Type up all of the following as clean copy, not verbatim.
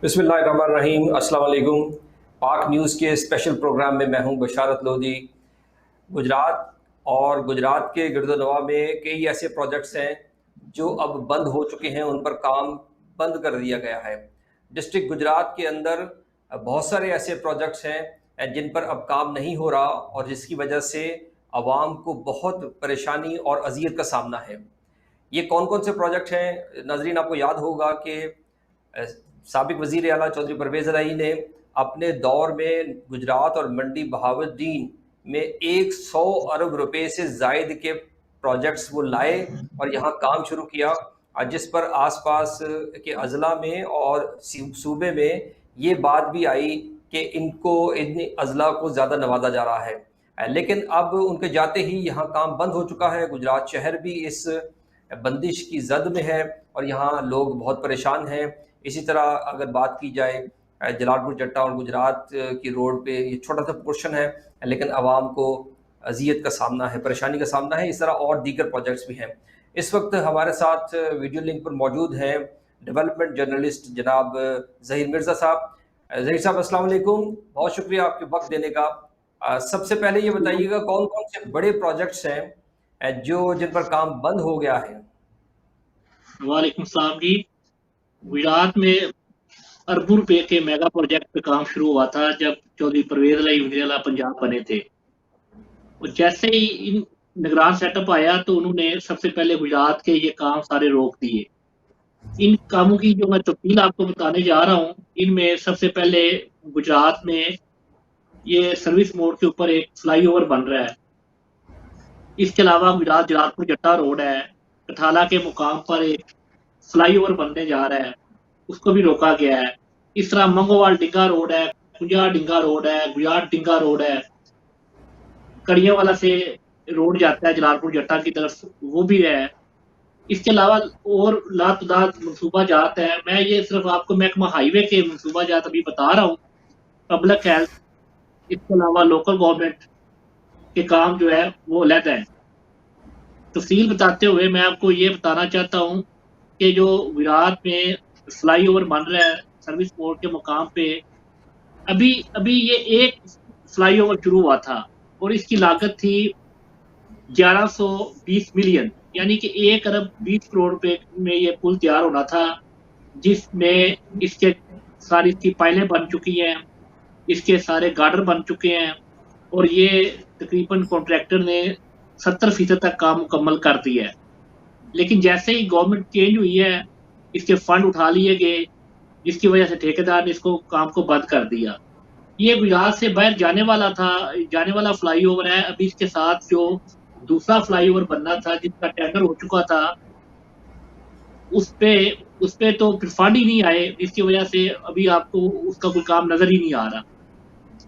बिस्मिल्लाहिर्रहमानिर्रहीम, अस्सलाम वालेकुम। पाक न्यूज़ के स्पेशल प्रोग्राम में मैं हूं बशारत लोधी। गुजरात और गुजरात के गिरदोनवा में कई ऐसे प्रोजेक्ट्स हैं जो अब बंद हो चुके हैं, उन पर काम बंद कर दिया गया है। डिस्ट्रिक्ट गुजरात के अंदर बहुत सारे ऐसे प्रोजेक्ट्स हैं जिन पर अब काम नहीं हो रहा और जिसकी वजह से आवाम को बहुत परेशानी और अजियत का सामना है। ये कौन कौन से प्रोजेक्ट हैं नाजरीन? आपको याद होगा कि साबिक वज़ीर आला चौधरी परवेज़ इलाही ने अपने दौर में गुजरात और मंडी बहावुद्दीन में 100 अरब रुपए से ज़ायद के प्रोजेक्ट्स वो लाए और यहाँ काम शुरू किया, जिस पर आसपास के अजला में और सूबे में ये बात भी आई कि इनको इन अजला को ज़्यादा नवाजा जा रहा है। लेकिन अब उनके जाते ही यहाँ काम बंद हो चुका है। गुजरात शहर भी इस बंदिश की जद में है और यहाँ लोग बहुत परेशान हैं। इसी तरह अगर बात की जाए जलालपुर जट्टा और गुजरात की रोड पे ये छोटा सा पोर्शन है, लेकिन आवाम को अजियत का सामना है, परेशानी का सामना है। इस तरह और दीगर प्रोजेक्ट्स भी हैं। इस वक्त हमारे साथ वीडियो लिंक पर मौजूद हैं डेवलपमेंट जर्नलिस्ट जनाब ज़हीर मिर्ज़ा साहब। ज़हीर साहब, अस्सलाम वालेकुम, बहुत शुक्रिया आपके वक्त देने का। सबसे पहले ये बताइएगा कौन कौन से बड़े प्रोजेक्ट्स हैं जो जिन पर काम बंद हो गया है? वालेकुम सलाम जी। गुजरात में अरबों रुपए के मेगा प्रोजेक्ट पे काम शुरू हुआ था जब चौधरी परवेज इलाही वज़ीर-ए-आला पंजाब बने थे। और जैसे ही इन निगरान सेटअप आया तो उन्होंने सबसे पहले गुजरात के ये काम सारे रोक दिए। इन कामों की जो मैं तफसील आपको बताने जा रहा हूँ, इनमें सबसे पहले गुजरात में ये सर्विस मोड के ऊपर एक फ्लाईओवर बन रहा है। इसके अलावा गुजरात जलालपुर जट्टा रोड है, कठाला के मुकाम पर एक फ्लाईओवर बनने जा रहा है, उसको भी रोका गया है। इस तरह मंगोवाल डिंगा रोड है, कुंजा डिंगा रोड है, गुजाट डिंगा रोड है, कड़ियावाला से रोड जाता है जलालपुर जट्टा की तरफ, वो भी है। इसके अलावा और लातदाद मनसूबा जात है। मैं ये सिर्फ आपको महकमा हाईवे के मनसूबा जात अभी बता रहा हूँ, पब्लिक हेल्थ, इसके अलावा लोकल गवर्नमेंट के काम जो है वो अलग है। तफसील बताते हुए मैं आपको ये बताना चाहता हूँ कि जो गुजरात में फ्लाईओवर बन रहा है सर्विस मोड के मुकाम पे, अभी अभी ये एक फ्लाईओवर शुरू हुआ था और इसकी लागत थी 1120 मिलियन, यानी कि 1 अरब 20 करोड़ रुपए में ये पुल तैयार होना था, जिसमें इसके सारी इसकी पाइलें बन चुकी हैं, इसके सारे गार्डर बन चुके हैं और ये तकरीबन कॉन्ट्रैक्टर ने 70% तक काम मुकम्मल कर दिया है। लेकिन जैसे ही गवर्नमेंट चेंज हुई है, इसके फंड उठा लिए गए, जिसकी वजह से ठेकेदार ने इसको काम को बंद कर दिया। ये गुजरात से बाहर जाने वाला फ्लाईओवर है। अभी इसके साथ जो दूसरा फ्लाईओवर बनना था जिसका टेंडर हो चुका था, उस पे तो फिर फंड ही नहीं आए, जिसकी वजह से अभी आपको उसका कोई काम नजर ही नहीं आ रहा।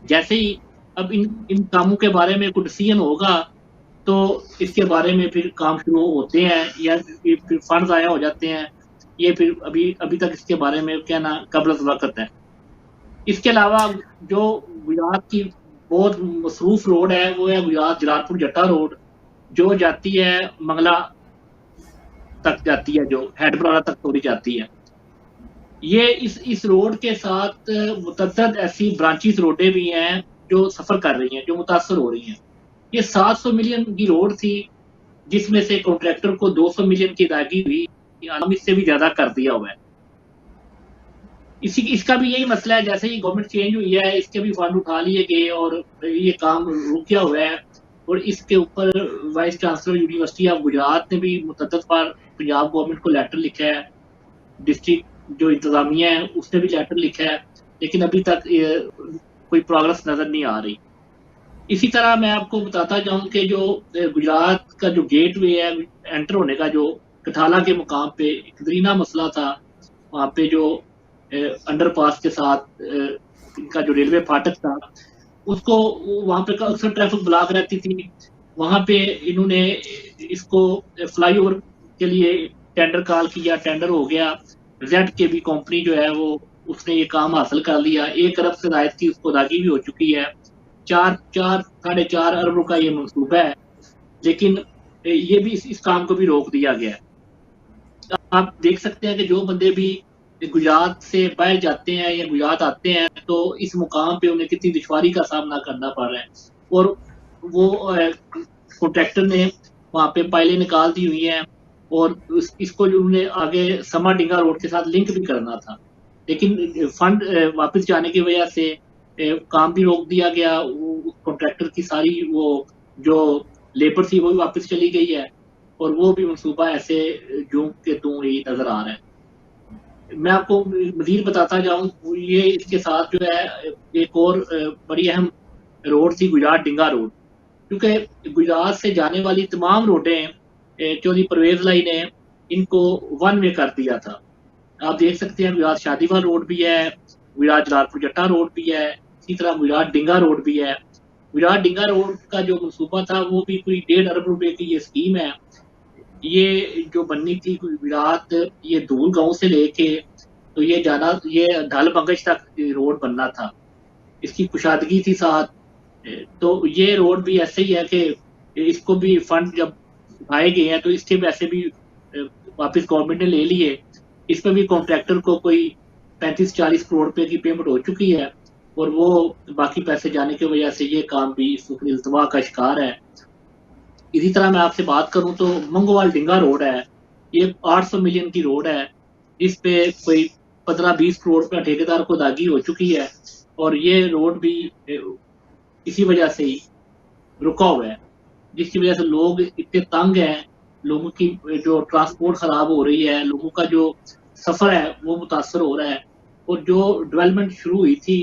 जैसे ही अब इन कामों के बारे में कोई डिसीजन होगा तो इसके बारे में फिर काम शुरू होते हैं या फिर फंड आया हो जाते हैं। ये फिर अभी तक इसके बारे में कहना कबल वक्त है। इसके अलावा जो गुजरात की बहुत मसरूफ रोड है वो है गुजरात जलालपुर जट्टा रोड, जो जाती है मंगला तक जाती है, जो हेडब्रारा तक थोड़ी जाती है। ये इस रोड के साथ मुतअद्दिद ऐसी ब्रांचेस रोडें भी हैं जो सफर कर रही हैं, जो मुतासर हो रही हैं। ये 700 मिलियन की रोड थी, जिसमें से कॉन्ट्रैक्टर को 200 मिलियन की अदायगी हुई, इससे भी ज्यादा कर दिया हुआ है। इसका भी यही मसला है, जैसे ही गवर्नमेंट चेंज हुई है इसके भी फंड उठा लिए गए और ये काम रुक गया हुआ है। और इसके ऊपर vice chancellor university of Gujarat ने भी मुतअद्दिद बार पंजाब गवर्नमेंट को लेटर लिखा है, डिस्ट्रिक्ट जो इंतजामिया है उसने भी लेटर लिखा है, लेकिन अभी तक कोई प्रोग्रेस नजर नहीं आ रही। इसी तरह मैं आपको बताता जाऊं कि जो गुजरात का जो गेट वे है एंटर होने का, जो कठाला के मुकाम पे एक दरीना मसला था, वहाँ पे जो अंडरपास के साथ इनका जो रेलवे फाटक था, उसको वहाँ पे अक्सर ट्रैफिक ब्लॉक रहती थी। वहाँ पे इन्होंने इसको फ्लाईओवर के लिए टेंडर कॉल किया, टेंडर हो गया। जेड के भी कंपनी जो है वो उसने ये काम हासिल कर लिया। 1 अरब से जायद की उसको अदायगी भी हो चुकी है। 4.5 अरब का ये मंसूबा है, लेकिन ये भी इस काम को भी रोक दिया गया है। आप देख सकते हैं कि जो बंदे भी गुजरात से बाहर जाते हैं या गुजरात आते हैं तो इस मुकाम पे उन्हें कितनी दुश्वारी का सामना करना पड़ रहा है। और वो कॉन्ट्रैक्टर ने वहाँ पे पाइलें निकाल दी हुई हैं और इसको जो उन्हें आगे समाडींगा रोड के साथ लिंक भी करना था, लेकिन फंड वापस जाने की वजह से काम भी रोक दिया गया। कॉन्ट्रैक्टर की सारी वो जो लेबर थी वो भी वापस चली गई है और वो भी मनसूबा ऐसे जूं के तूं ही नजर आ रहा है। मैं आपको मजीद बताता जाऊं, ये इसके साथ जो है एक और बड़ी अहम रोड थी गुजरात डिंगा रोड, क्योंकि गुजरात से जाने वाली तमाम रोडें चौधरी परवेज लाई ने इनको वन वे कर दिया था। आप देख सकते हैं गुजरात शादीवाल रोड भी है, गुजरात जलालपुर जट्टा रोड भी है, इसी तरह गुजरात डिंगा रोड भी है। गुजरात डिंगा रोड का जो मनसूबा था वो भी कोई 1.5 अरब रुपए की ये स्कीम है। ये जो बननी थी गुजरात, ये धूल गांव से लेके तो ये जाना, ये ढाल पंकज तक रोड बनना था, इसकी कुशादगी थी साथ। तो ये रोड भी ऐसे ही है कि इसको भी फंड जब उठाए गए हैं तो इसके पैसे भी वापस गवर्नमेंट ने ले लिए। इसमें भी कॉन्ट्रैक्टर को कोई 35-40 करोड़ रुपए की पेमेंट हो चुकी है और वो बाकी पैसे जाने की वजह से ये काम भी इल्तवा का शिकार है। इसी तरह मैं आपसे बात करूं तो मंगोवाल डिंगा रोड है, ये 800 मिलियन की रोड है, जिस पे कोई 15-20 करोड़ रुपया ठेकेदार को दागी हो चुकी है और ये रोड भी इसी वजह से ही रुका हुआ है, जिसकी वजह से लोग इतने तंग हैं, लोगों की जो ट्रांसपोर्ट खराब हो रही है, लोगों का जो सफर है वो मुतासर हो रहा है और जो डेवलपमेंट शुरू हुई थी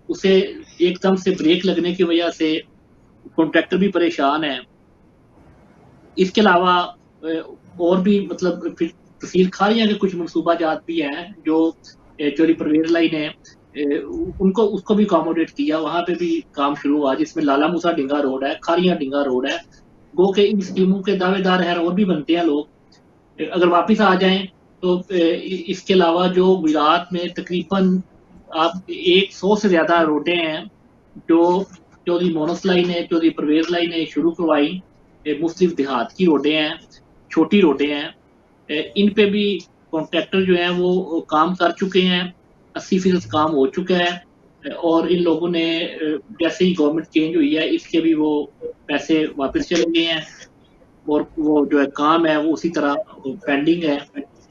उसे एकदम से ब्रेक लगने की वजह से कॉन्ट्रैक्टर भी परेशान है। इसके अलावा और भी मतलब फिर तहसील खारियां के कुछ मनसूबा जात भी हैं जो चौधरी परवेज लाई ने उनको उसको भी अकोमोडेट किया, वहां पे भी काम शुरू हुआ, जिसमें लाला मूसा डिंगा रोड है, खारियां डिंगा रोड है। गो के इन स्कीमों के दावेदार हैं और भी बनते हैं लोग। अगर वापस आ जाएं तो इसके अलावा जो गुजरात में तकरीबन आप 100 से ज्यादा रोडें हैं जो चौधरी मोनस लाई ने, चौधरी परवेज लाई ने शुरू करवाई। मुख्तलिफ देहात की रोडें हैं, छोटी रोडें हैं, इन पे भी कॉन्ट्रैक्टर जो है वो काम कर चुके हैं, 80% काम हो चुका है और इन लोगों ने जैसे ही गवर्नमेंट चेंज हुई है इसके भी वो पैसे वापस चले गए हैं और वो जो है काम है वो उसी तरह पेंडिंग है।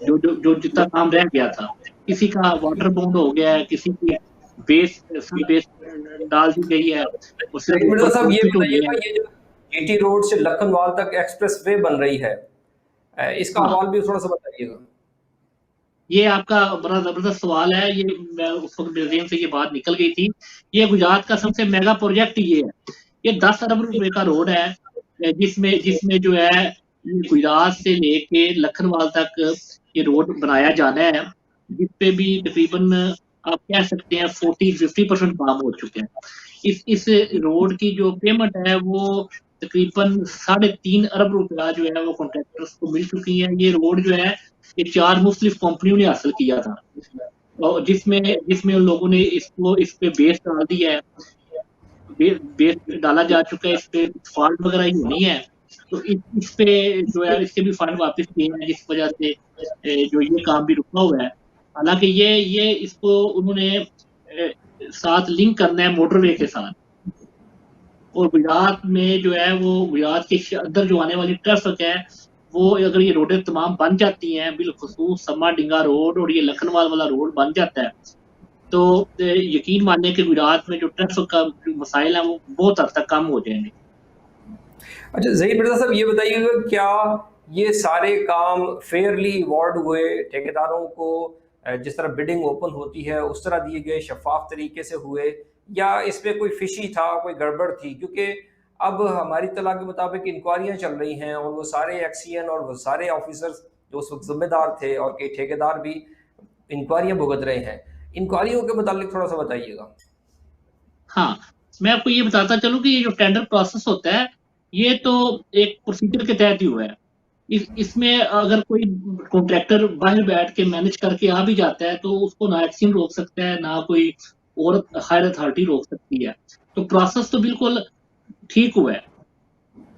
जो जो जो जितना काम रह गया था, किसी का वाटर बाउंड हो गया है, किसी की बेस सी बेस डाल दी गई है और सिर्फ लेकिन मिर्जा ऊपर साहब ये कंक्रीट हुई बताइएगा, है। ये जो जीटी रोड से लखनवाल तक एक्सप्रेस वे बन रही है, इसका हाँ, हवाल भी थोड़ा सा बताइएगा। ये आपका बड़ा जबरदस्त सवाल है। ये मैं उस वक्त मेरे ज़हन से ये बात निकल गई थी। ये गुजरात का सबसे मेगा प्रोजेक्ट ये है। ये 10 अरब रुपए का रोड है, जिसमें जिसमें जो है गुजरात से लेके लखनवाल तक ये रोड बनाया जाना है, जिसपे भी तकरीबन आप कह सकते हैं 40-50% काम हो चुके हैं। इस रोड की जो पेमेंट है वो तकरीबन 3.5 अरब रुपया जो है वो कॉन्ट्रैक्टर्स को मिल चुकी है। ये रोड जो है ये 4 मुख्तलिफ कंपनियों ने हासिल किया था और जिसमें जिसमें उन लोगों ने इसको इस पे बेस डाल दिया है, बेस डाला जा चुका है, इस पे फॉल्ट वगैरह ही नहीं है। तो इस पे जो है इसके भी फंड वापस किए हैं, जिस वजह से जो ये काम भी रुका हुआ है। हालांकि ये इसको उन्होंने साथ लिंक करना है मोटरवे के साथ और गुजरात में जो है वो गुजरात के अंदर जो आने वाली ट्रैफिक है वो अगर ये रोडें तमाम बन जाती हैं, बिलखुसूस समा डिंगा रोड और ये लखनवाल वाला रोड बन जाता है, तो यकीन मानिए कि गुजरात में जो ट्रैफिक का जो मसाइल है वो बहुत हद तक कम हो जाएंगे। अच्छा ज़हीर मिर्जा साहब, ये बताइएगा, क्या ये सारे काम फेयरली अवार्ड हुए ठेकेदारों को? जिस तरह बिडिंग ओपन होती है उस तरह दिए गए, शफाफ तरीके से हुए, या इसमें कोई फिशी था, कोई गड़बड़ थी? क्योंकि अब हमारी तला के मुताबिक इंक्वायरियां चल रही हैं और वो सारे एक्सीएन और वो सारे ऑफिसर्स जो उस वक्त जिम्मेदार थे और कई ठेकेदार भी इंक्वायरियां भुगत रहे हैं। इंक्वायरियों के मुतालिक थोड़ा सा बताइएगा। हाँ, मैं आपको ये बताता चलूं कि ये जो टेंडर प्रोसेस होता है ये तो एक प्रोसीजर के तहत ही हुआ है। इसमें अगर कोई कॉन्ट्रैक्टर बाहर बैठ के मैनेज करके आ भी जाता है तो उसको ना एक्सीएन रोक सकता है, ना कोई और हायर अथॉरिटी रोक सकती है। तो प्रोसेस तो बिल्कुल ठीक हुआ है।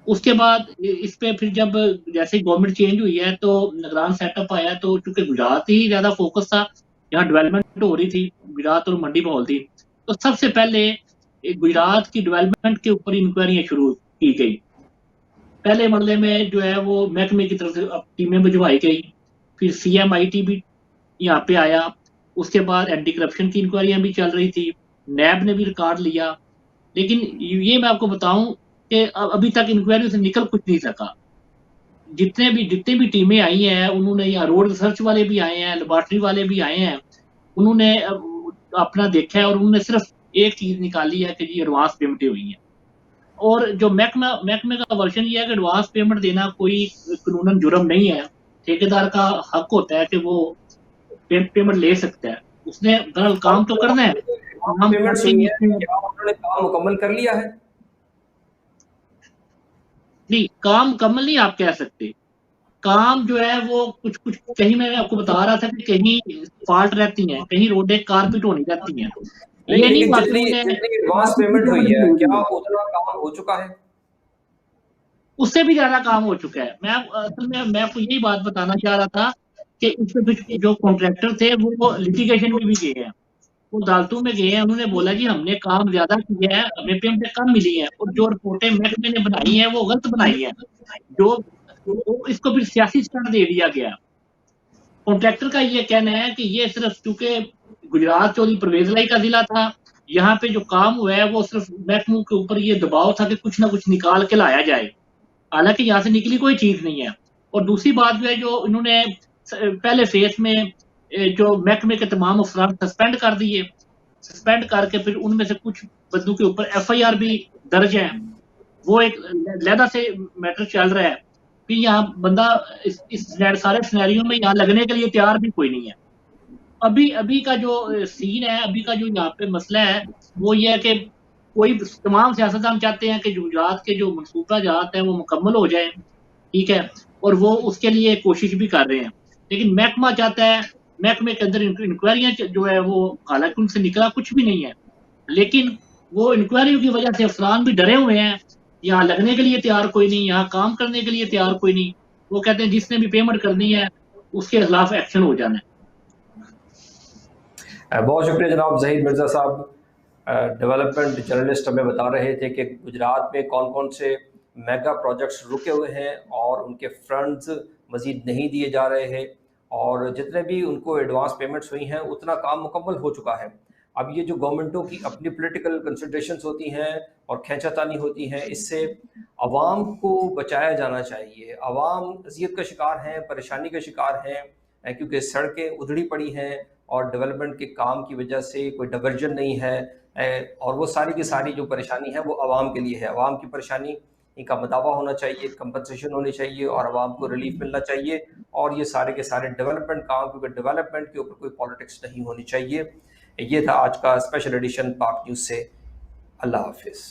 उसके बाद इस पे फिर जब जैसे गवर्नमेंट चेंज हुई है तो निगरान सेटअप आया, तो चूंकि गुजरात ही ज्यादा फोकस था यहाँ डेवलपमेंट हो रही थी, गुजरात और मंडी माहौल थी। तो सबसे पहले गुजरात की डेवलपमेंट के ऊपर इंक्वायरियां शुरू की गई। पहले मरले में जो है वो महकमे की तरफ से टीमें भिजवाई गई, फिर CMIT भी यहाँ पे आया, उसके बाद एंटी करप्शन की इंक्वायरियां भी चल रही थी, नैब ने भी रिकॉर्ड लिया। लेकिन ये मैं आपको बताऊं कि अभी तक इंक्वायरी से निकल कुछ नहीं सका। जितने भी टीमें आई हैं, उन्होंने यहाँ रोड रिसर्च वाले भी आए हैं, लेबोरेटरी वाले भी आए हैं, उन्होंने अपना देखा है और उन्होंने सिर्फ एक चीज निकाली है कि जी एडवांस पेमेंटें हुई हैं। और जो महकमे का वर्जन ये है कि एडवांस पेमेंट देना कोई कानूनन जुर्म नहीं है, ठेकेदार का हक होता है कि वो पेमेंट ले सकता है, उसने दरअसल काम तो करना है, काम पेमेंट्स करके हुई ही हैं, उसने। क्या उन्होंने काम मुकम्मल कर लिया है? नहीं, काम मुकम्मल नहीं आप कह सकते। काम जो है वो कुछ कुछ कहीं मैं आपको बता रहा था कि कहीं फॉल्ट रहती हैं, कहीं रोडें कारपेट होनी रहती हैं। नहीं, ये नहीं लेकिन हुआ कि जितनी उन्होंने जितनी एडवांस पेमेंट हुई है, क्या उतना काम हो चुका है? उससे भी ज्यादा काम हो चुका है। असल में मैं आपको यही बात बताना चाह रहा था कि इसमें कुछ जो कॉन्ट्रैक्टर थे वो लिटिगेशन में भी गए हैं, वो अदालतों में गए हैं, उन्होंने बोला जी हमने काम ज्यादा किया है, हमें पेमेंटें कम मिली हैं, और जो रिपोर्टें महकमे ने बनाई हैं वो गलत बनाई हैं। जो तो इसको फिर सियासी स्टैंड दे दिया गया। कॉन्ट्रैक्टर का ये कहना है कि ये सिर्फ चूंकि गुजरात चौधरी परवेज लाई का जिला था, यहाँ पे जो काम हुआ है वो सिर्फ महकमों के ऊपर ये दबाव था कि कुछ ना कुछ निकाल के लाया जाए, हालांकि यहाँ से निकली कोई चीज नहीं है। और दूसरी बात जो है, जो इन्होंने पहले फेज में जो महकमे के तमाम अफसरान सस्पेंड कर दिए, सस्पेंड करके फिर उनमें से कुछ बंदों के ऊपर FIR भी दर्ज है, वो एक लहदा से मैटर चल रहा है कि यहाँ बंदा इस सारे सिनेरियो में यहाँ लगने के लिए तैयार भी कोई नहीं है। अभी अभी का जो सीन है, अभी का जो यहाँ पे मसला है वो ये है कि कोई तमाम सियासतदान चाहते हैं कि गुजरात के जो मनसूबा जहात है वो मुकम्मल हो जाए, ठीक है, और वो उसके लिए कोशिश भी कर रहे हैं। लेकिन महकमा चाहता है, महकमे के अंदर इंक्वायरियां जो है वो, हालांकि उनसे निकला कुछ भी नहीं है, लेकिन वो इंक्वायरियों की वजह से अफसरान भी डरे हुए हैं, यहाँ लगने के लिए तैयार कोई नहीं, यहाँ काम करने के लिए तैयार कोई नहीं। वो कहते हैं जिसने भी पेमेंट करनी है उसके खिलाफ एक्शन हो जाना है। बहुत शुक्रिया जनाब ज़हीर मिर्ज़ा साहब। डेवलपमेंट जर्नलिस्ट हमें बता रहे थे कि गुजरात में कौन कौन से मेगा प्रोजेक्ट्स रुके हुए हैं और उनके फंड्स मज़ीद नहीं दिए जा रहे हैं, और जितने भी उनको एडवांस पेमेंट्स हुई हैं उतना काम मुकम्मल हो चुका है। अब ये जो गवर्नमेंटों की अपनी पॉलिटिकल कंसिडरेशंस होती हैं और खींचातानी होती हैं, इससे आवाम को बचाया जाना चाहिए। आवाम अजियत का शिकार हैं, परेशानी का शिकार हैं, क्योंकि सड़कें उधड़ी पड़ी हैं और डेवलपमेंट के काम की वजह से कोई डाइवर्जन नहीं है, और वो सारी की सारी जो परेशानी है वो आवाम के लिए है। आवाम की परेशानी इनका मदावा होना चाहिए, कंपनसेशन होनी चाहिए और आवाम को रिलीफ मिलना चाहिए, और ये सारे के सारे डेवलपमेंट काम, क्योंकि डेवलपमेंट के ऊपर कोई पॉलिटिक्स नहीं होनी चाहिए। ये था आज का स्पेशल एडिशन पाक न्यूज़ से। अल्लाह हाफिज़।